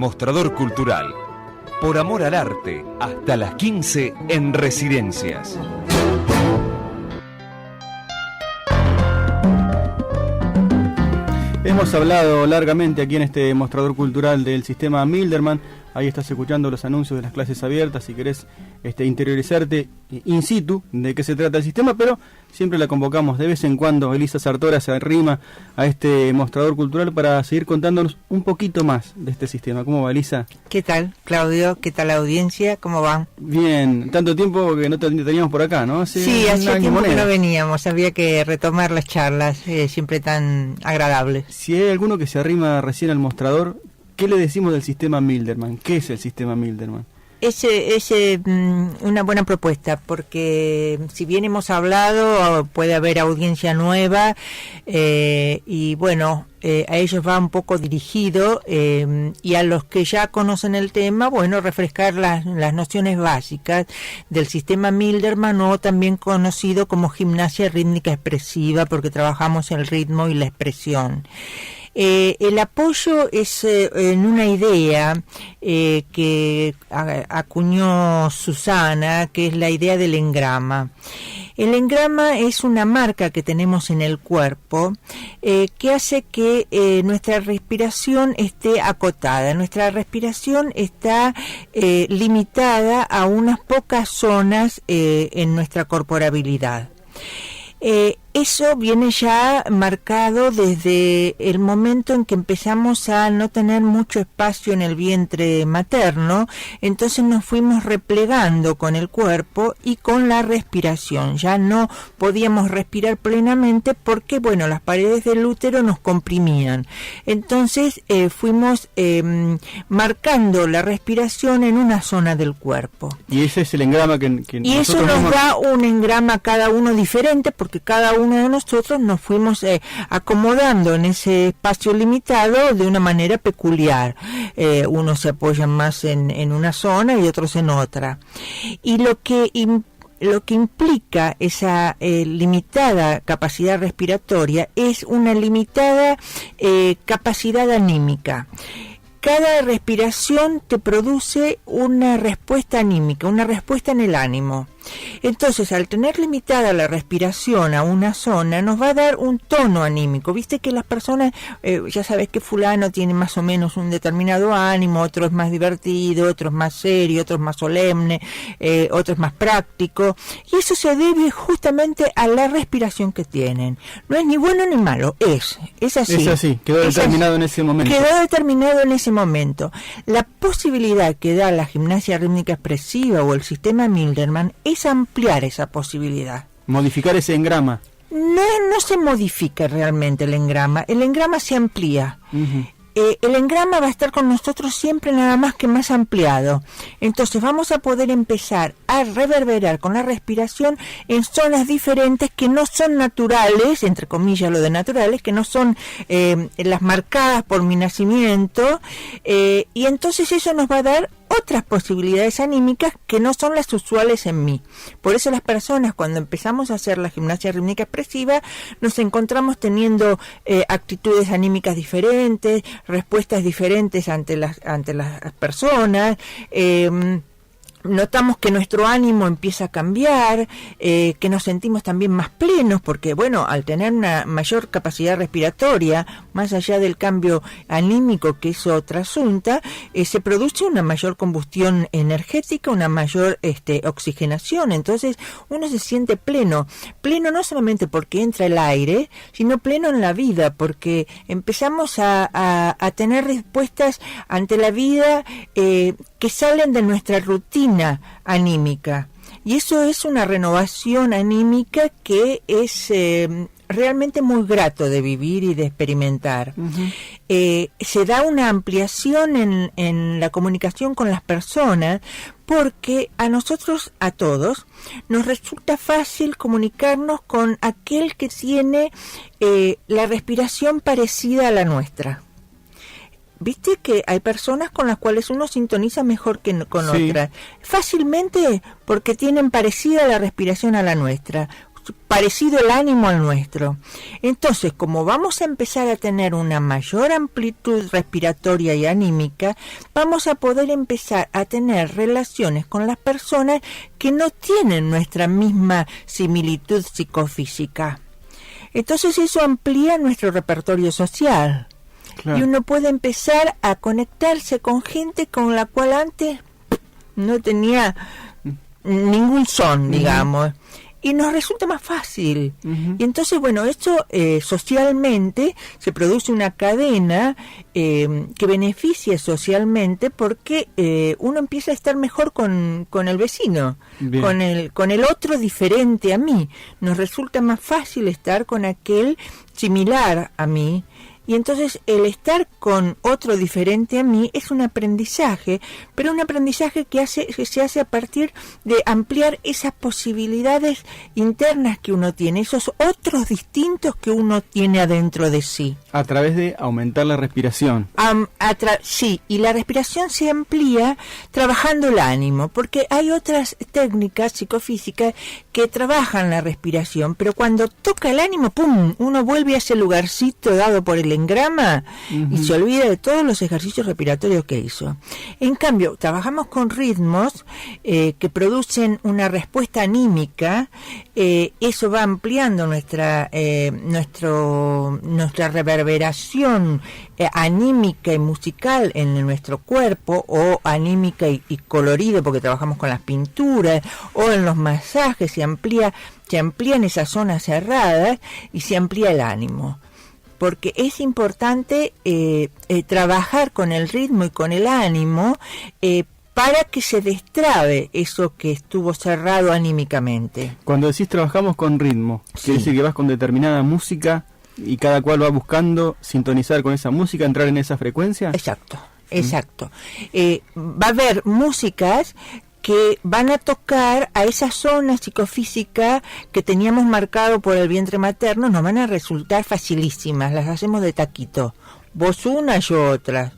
Mostrador Cultural. Por amor al arte, hasta las 15 en Residencias. Hemos hablado largamente aquí en este mostrador cultural del sistema Milderman. Ahí estás escuchando los anuncios de las clases abiertas si querés interiorizarte in situ de qué se trata el sistema, pero siempre la convocamos de vez en cuando. Elisa Sartora se arrima a este mostrador cultural para seguir contándonos un poquito más de este sistema. ¿Cómo va, Elisa? ¿Qué tal, Claudio? ¿Qué tal la audiencia? ¿Cómo van? Bien, tanto tiempo que no te teníamos por acá, ¿no? Sí, hacía tiempo que no veníamos, había que retomar las charlas, siempre tan agradables. Si hay alguno que se arrima recién al mostrador, ¿qué le decimos del sistema Milderman? ¿Qué es el sistema Milderman? Es una buena propuesta, porque si bien hemos hablado, puede haber audiencia nueva, y bueno, a ellos va un poco dirigido, y a los que ya conocen el tema, bueno, refrescar las nociones básicas del sistema Milderman, o también conocido como gimnasia rítmica expresiva, porque trabajamos el ritmo y la expresión. El apoyo es en una idea que acuñó Susana, que es la idea del engrama. El engrama es una marca que tenemos en el cuerpo que hace que nuestra respiración esté acotada. Nuestra respiración está limitada a unas pocas zonas en nuestra corporabilidad. Eso viene ya marcado desde el momento en que empezamos a no tener mucho espacio en el vientre materno, entonces nos fuimos replegando con el cuerpo y con la respiración. Ya no podíamos respirar plenamente porque, bueno, las paredes del útero nos comprimían. Entonces fuimos marcando la respiración en una zona del cuerpo. Y ese es el engrama que y eso nos da un engrama cada uno diferente, porque cada uno de nosotros nos fuimos acomodando en ese espacio limitado de una manera peculiar. Unos se apoyan más en una zona y otros en otra. Y lo que implica esa limitada capacidad respiratoria es una limitada capacidad anímica. Cada respiración te produce una respuesta anímica, una respuesta en el ánimo. Entonces, al tener limitada la respiración a una zona, nos va a dar un tono anímico. Viste que las personas, ya sabes que fulano tiene más o menos un determinado ánimo, otro es más divertido, otro es más serio, otro es más solemne, otro es más práctico. Y eso se debe justamente a la respiración que tienen. No es ni bueno ni malo, es así. Es así, quedó determinado en ese momento. Quedó determinado en ese momento. La posibilidad que da la gimnasia rítmica expresiva o el sistema Milderman es ampliar esa posibilidad. Modificar ese engrama. No se modifica realmente el engrama se amplía. Uh-huh. El engrama va a estar con nosotros siempre, nada más que más ampliado. Entonces vamos a poder empezar a reverberar con la respiración en zonas diferentes que no son naturales, entre comillas lo de naturales, que no son las marcadas por mi nacimiento, y entonces eso nos va a dar otras posibilidades anímicas que no son las usuales en mí. Por eso las personas, cuando empezamos a hacer la gimnasia rítmica expresiva, nos encontramos teniendo actitudes anímicas diferentes, respuestas diferentes ante las personas. Notamos que nuestro ánimo empieza a cambiar, que nos sentimos también más plenos, porque bueno, al tener una mayor capacidad respiratoria, más allá del cambio anímico que eso trasunta, se produce una mayor combustión energética, una mayor oxigenación. Entonces uno se siente pleno no solamente porque entra el aire, sino pleno en la vida, porque empezamos a tener respuestas ante la vida que salen de nuestra rutina anímica, y eso es una renovación anímica que es realmente muy grato de vivir y de experimentar. Uh-huh. Se da una ampliación en la comunicación con las personas, porque a nosotros, a todos, nos resulta fácil comunicarnos con aquel que tiene la respiración parecida a la nuestra. Viste que hay personas con las cuales uno sintoniza mejor que con otras. Fácilmente porque tienen parecida la respiración a la nuestra. parecido el ánimo al nuestro. Entonces, como vamos a empezar a tener una mayor amplitud respiratoria y anímica, vamos a poder empezar a tener relaciones con las personas que no tienen nuestra misma similitud psicofísica. Entonces eso amplía nuestro repertorio social. Claro. Y uno puede empezar a conectarse con gente con la cual antes no tenía ningún son, digamos. Y nos resulta más fácil. Y entonces, bueno, esto socialmente se produce una cadena que beneficia socialmente porque uno empieza a estar mejor con el vecino, con el otro diferente a mí. Nos resulta más fácil estar con aquel similar a mí. Y entonces el estar con otro diferente a mí es un aprendizaje, pero un aprendizaje que se hace a partir de ampliar esas posibilidades internas que uno tiene, esos otros distintos que uno tiene adentro de sí. A través de aumentar la respiración. Sí, y la respiración se amplía trabajando el ánimo, porque hay otras técnicas psicofísicas que trabajan la respiración, pero cuando toca el ánimo, ¡pum!, uno vuelve a ese lugarcito dado por el engrama y se olvida de todos los ejercicios respiratorios que hizo. En cambio, trabajamos con ritmos que producen una respuesta anímica, eso va ampliando nuestra reverberación anímica y musical en nuestro cuerpo, o anímica y colorido porque trabajamos con las pinturas, o en los masajes se amplían esas zonas cerradas y se amplía el ánimo. Porque es importante trabajar con el ritmo y con el ánimo para que se destrabe eso que estuvo cerrado anímicamente. Cuando decís trabajamos con ritmo, quiere decir que vas con determinada música y cada cual va buscando sintonizar con esa música, entrar en esa frecuencia. Exacto. Va a haber músicas que van a tocar a esa zona psicofísica que teníamos marcado por el vientre materno, nos van a resultar facilísimas, las hacemos de taquito, vos una, yo otra.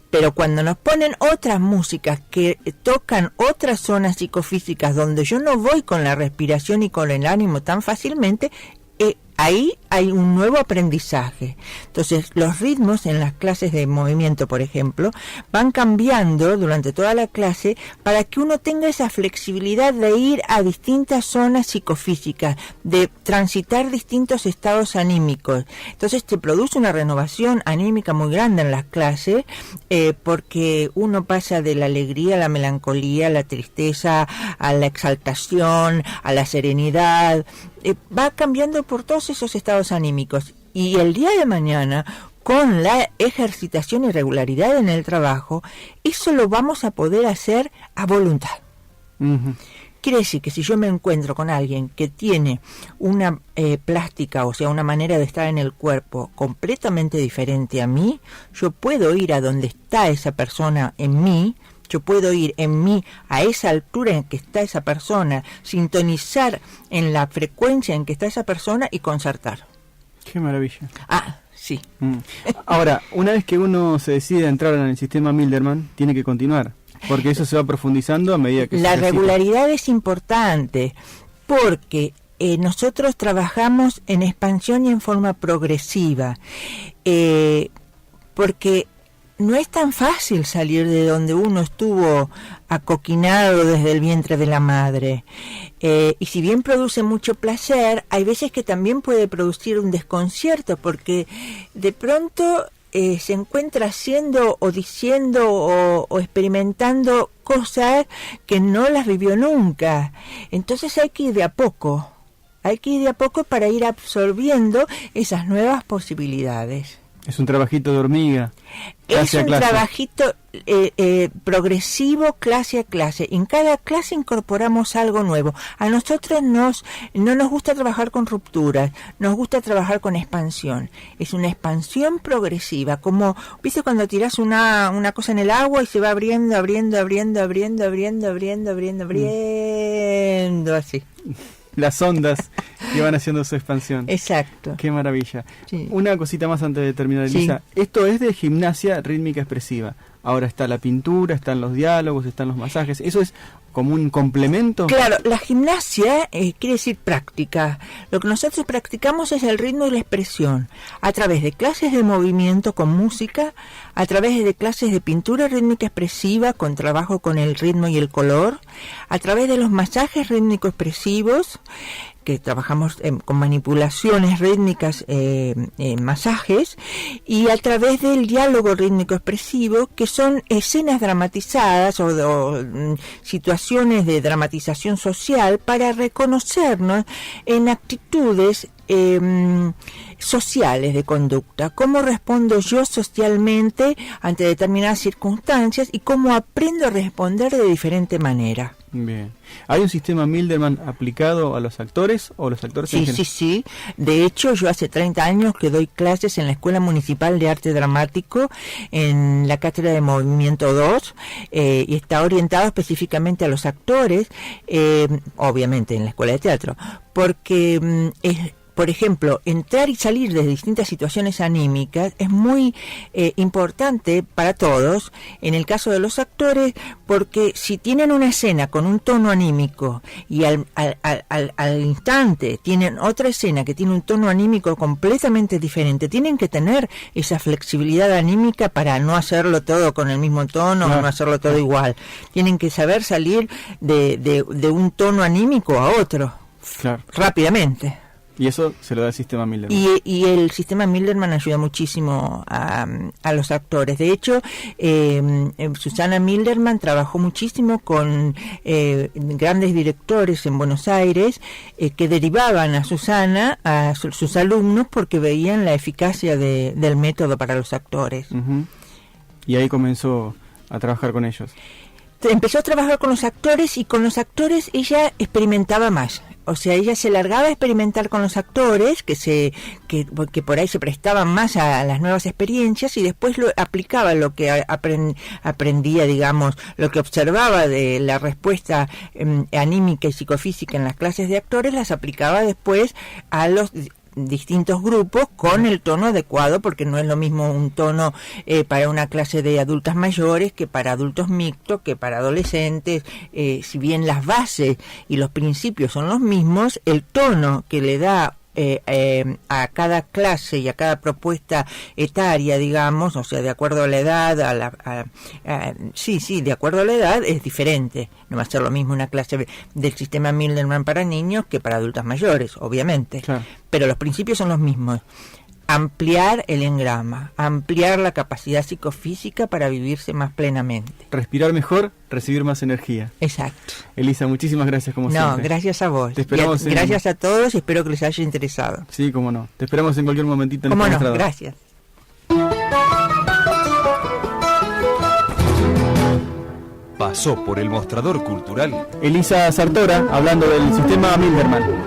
Pero cuando nos ponen otras músicas que tocan otras zonas psicofísicas donde yo no voy con la respiración y con el ánimo tan fácilmente, ahí hay un nuevo aprendizaje. Entonces, los ritmos en las clases de movimiento, por ejemplo, van cambiando durante toda la clase para que uno tenga esa flexibilidad de ir a distintas zonas psicofísicas, de transitar distintos estados anímicos. Entonces, se produce una renovación anímica muy grande en las clases, porque uno pasa de la alegría a la melancolía, a la tristeza, a la exaltación, a la serenidad. Va cambiando por todos esos estados anímicos, y el día de mañana, con la ejercitación y regularidad en el trabajo, eso lo vamos a poder hacer a voluntad. Quiere decir que si yo me encuentro con alguien que tiene una plástica, o sea, una manera de estar en el cuerpo completamente diferente a mí, yo puedo ir a donde está esa persona en mí. Yo puedo ir en mí a esa altura en que está esa persona, sintonizar en la frecuencia en que está esa persona y concertar. ¡Qué maravilla! Sí. Ahora, una vez que uno se decide a entrar en el sistema Milderman, tiene que continuar, porque eso se va profundizando a medida que la regularidad es importante, porque nosotros trabajamos en expansión y en forma progresiva, porque no es tan fácil salir de donde uno estuvo acoquinado desde el vientre de la madre. Y si bien produce mucho placer, hay veces que también puede producir un desconcierto, porque de pronto se encuentra haciendo o diciendo o experimentando cosas que no las vivió nunca. Entonces hay que ir de a poco. Hay que ir de a poco para ir absorbiendo esas nuevas posibilidades. Es un trabajito de hormiga. Es un trabajito progresivo, clase a clase. En cada clase incorporamos algo nuevo. A nosotros no nos gusta trabajar con rupturas, nos gusta trabajar con expansión. Es una expansión progresiva, como, ¿viste cuando tirás una cosa en el agua y se va abriendo, así? Las ondas que van haciendo su expansión. Exacto. Qué maravilla. Sí. Una cosita más antes de terminar, Elisa. Sí. Esto es de gimnasia rítmica expresiva. Ahora está la pintura, están los diálogos, están los masajes. Eso es como un complemento. Claro, la gimnasia quiere decir práctica. Lo que nosotros practicamos es el ritmo y la expresión, a través de clases de movimiento con música, a través de clases de pintura rítmica expresiva con trabajo con el ritmo y el color, a través de los masajes rítmico-expresivos, que trabajamos con manipulaciones rítmicas, masajes, y a través del diálogo rítmico-expresivo, que son escenas dramatizadas o situaciones de dramatización social para reconocernos en actitudes sociales de conducta, cómo respondo yo socialmente ante determinadas circunstancias y cómo aprendo a responder de diferente manera. Bien. ¿Hay un sistema Milderman aplicado a los actores o los actores en general? Sí. De hecho, yo hace 30 años que doy clases en la Escuela Municipal de Arte Dramático, en la Cátedra de Movimiento 2, y está orientado específicamente a los actores, obviamente en la Escuela de Teatro, porque por ejemplo, entrar y salir de distintas situaciones anímicas es muy importante para todos, en el caso de los actores, porque si tienen una escena con un tono anímico y al instante tienen otra escena que tiene un tono anímico completamente diferente, tienen que tener esa flexibilidad anímica para no hacerlo todo con el mismo tono, o no hacerlo todo igual. Tienen que saber salir de un tono anímico a otro, rápidamente. Y eso se lo da el sistema Milderman. Y el sistema Milderman ayuda muchísimo a los actores. De hecho, Susana Milderman trabajó muchísimo con grandes directores en Buenos Aires que derivaban a Susana, a sus alumnos, porque veían la eficacia del método para los actores. Uh-huh. Y ahí comenzó a trabajar con ellos. Empezó a trabajar con los actores, y con los actores ella experimentaba más. O sea, ella se largaba a experimentar con los actores, que por ahí se prestaban más a las nuevas experiencias, y después lo aplicaba lo que aprendía, digamos, lo que observaba de la respuesta anímica y psicofísica en las clases de actores, las aplicaba después a los distintos grupos con el tono adecuado, porque no es lo mismo un tono para una clase de adultas mayores que para adultos mixtos, que para adolescentes. Si bien las bases y los principios son los mismos, el tono que le da a cada clase y a cada propuesta etaria, digamos, o sea, de acuerdo a la edad, de acuerdo a la edad es diferente. No va a ser lo mismo una clase del sistema Milderman para niños que para adultos mayores, obviamente. Claro. Pero los principios son los mismos. Ampliar el engrama, ampliar la capacidad psicofísica para vivirse más plenamente. Respirar mejor, recibir más energía. Exacto. Elisa, muchísimas gracias como siempre. No, gracias a vos. Te esperamos gracias a todos, espero que les haya interesado. Sí, cómo no. Te esperamos en cualquier momentito en el mostrador. Gracias. Pasó por el mostrador cultural Elisa Sartora, hablando del sistema Milderman.